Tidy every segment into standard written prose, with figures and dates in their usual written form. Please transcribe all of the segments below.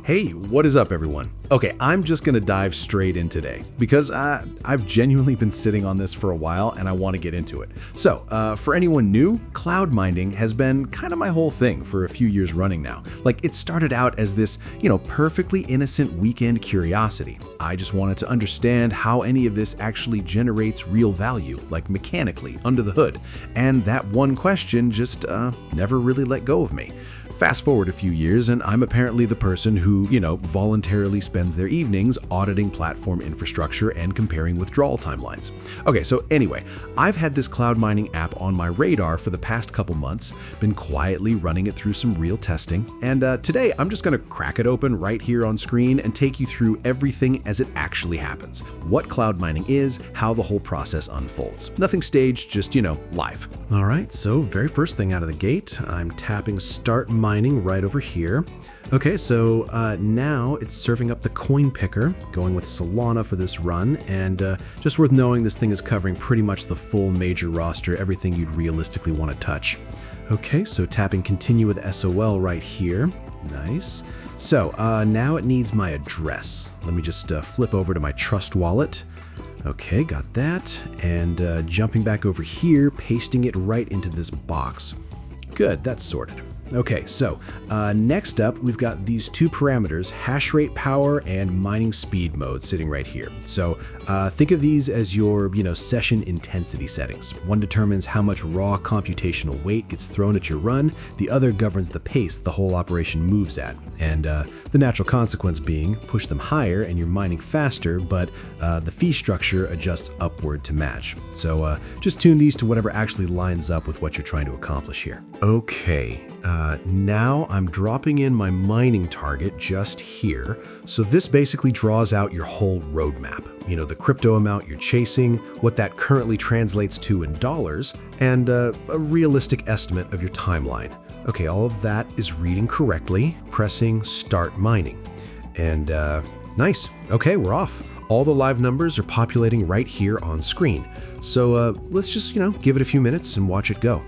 Hey, what is up everyone? Okay, I'm just gonna dive straight in today because I've genuinely been sitting on this for a while and I want to get into it. So, for anyone new, cloud mining has been kind of my whole thing for a few years running now. Like, it started out as this, perfectly innocent weekend curiosity. I just wanted to understand how any of this actually generates real value, like mechanically, under the hood. And that one question just never really let go of me. Fast forward a few years, and I'm apparently the person who, voluntarily spends their evenings auditing platform infrastructure and comparing withdrawal timelines. Okay, so anyway, I've had this cloud mining app on my radar for the past couple months, been quietly running it through some real testing, and today I'm just gonna crack it open right here on screen and take you through everything as it actually happens. What cloud mining is, how the whole process unfolds. Nothing staged, just, live. All right, so very first thing out of the gate, I'm tapping Start Mining right over here. Okay, so now it's serving up the coin picker, going with Solana for this run, and just worth knowing this thing is covering pretty much the full major roster, everything you'd realistically want to touch. Okay, so tapping continue with SOL right here. Nice. So now it needs my address. Let me just flip over to my Trust wallet. Okay, got that. And jumping back over here, pasting it right into this box. Good, that's sorted. Okay, so next up, we've got these two parameters, hashrate power and mining speed mode sitting right here. So think of these as your, session intensity settings. One determines how much raw computational weight gets thrown at your run. The other governs the pace the whole operation moves at. And the natural consequence being, push them higher and you're mining faster, but the fee structure adjusts upward to match. So just tune these to whatever actually lines up with what you're trying to accomplish here. Okay. Now I'm dropping in my mining target just here. So this basically draws out your whole roadmap. The crypto amount you're chasing, what that currently translates to in dollars, and a realistic estimate of your timeline. Okay, all of that is reading correctly, pressing Start Mining. And nice. Okay, we're off. All the live numbers are populating right here on screen. So let's just, give it a few minutes and watch it go.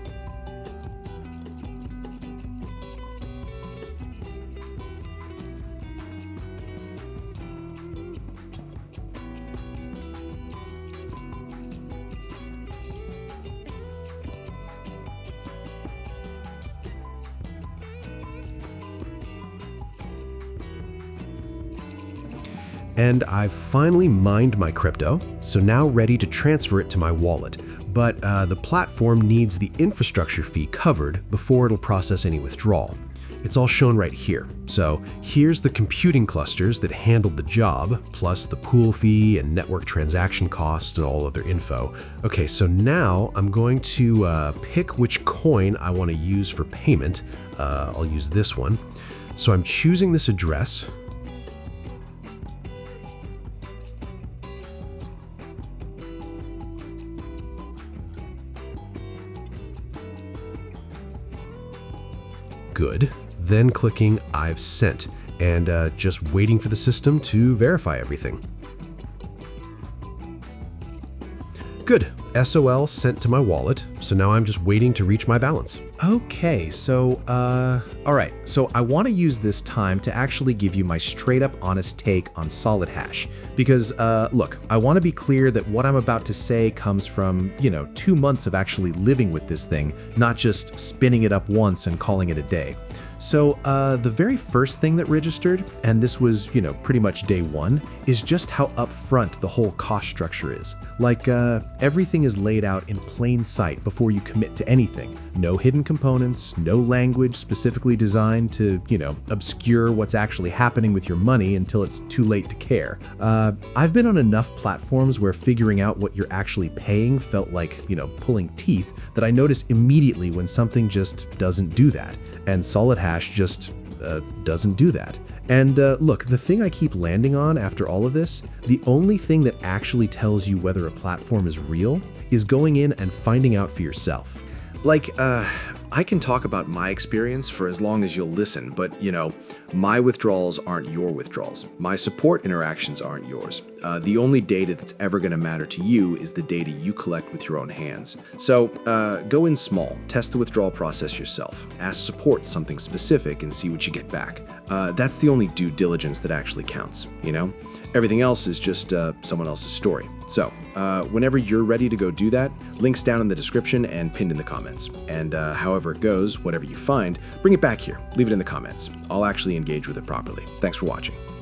And I've finally mined my crypto, so now ready to transfer it to my wallet. But the platform needs the infrastructure fee covered before it'll process any withdrawal. It's all shown right here. So here's the computing clusters that handled the job, plus the pool fee and network transaction costs and all other info. Okay, so now I'm going to pick which coin I want to use for payment. I'll use this one. So I'm choosing this address. Good. Then clicking I've sent and just waiting for the system to verify everything. Good. SOL sent to my wallet, so now I'm just waiting to reach my balance. Okay, so, all right. So I want to use this time to actually give you my straight up honest take on solidhash. Because, look, I want to be clear that what I'm about to say comes from, 2 months of actually living with this thing, not just spinning it up once and calling it a day. So the very first thing that registered, and this was, pretty much day one, is just how upfront the whole cost structure is. Like everything is laid out in plain sight before you commit to anything. No hidden components, no language specifically designed to, obscure what's actually happening with your money until it's too late to care. I've been on enough platforms where figuring out what you're actually paying felt like, pulling teeth, that I notice immediately when something just doesn't do that. And solidhash just doesn't do that. And look, the thing I keep landing on after all of this, the only thing that actually tells you whether a platform is real is going in and finding out for yourself. Like, I can talk about my experience for as long as you'll listen, but, my withdrawals aren't your withdrawals. My support interactions aren't yours. The only data that's ever going to matter to you is the data you collect with your own hands. So go in small, test the withdrawal process yourself, ask support something specific and see what you get back. That's the only due diligence that actually counts, Everything else is just someone else's story. So whenever you're ready to go do that, links down in the description and pinned in the comments. And however it goes, whatever you find, bring it back here. Leave it in the comments. I'll actually engage with it properly. Thanks for watching.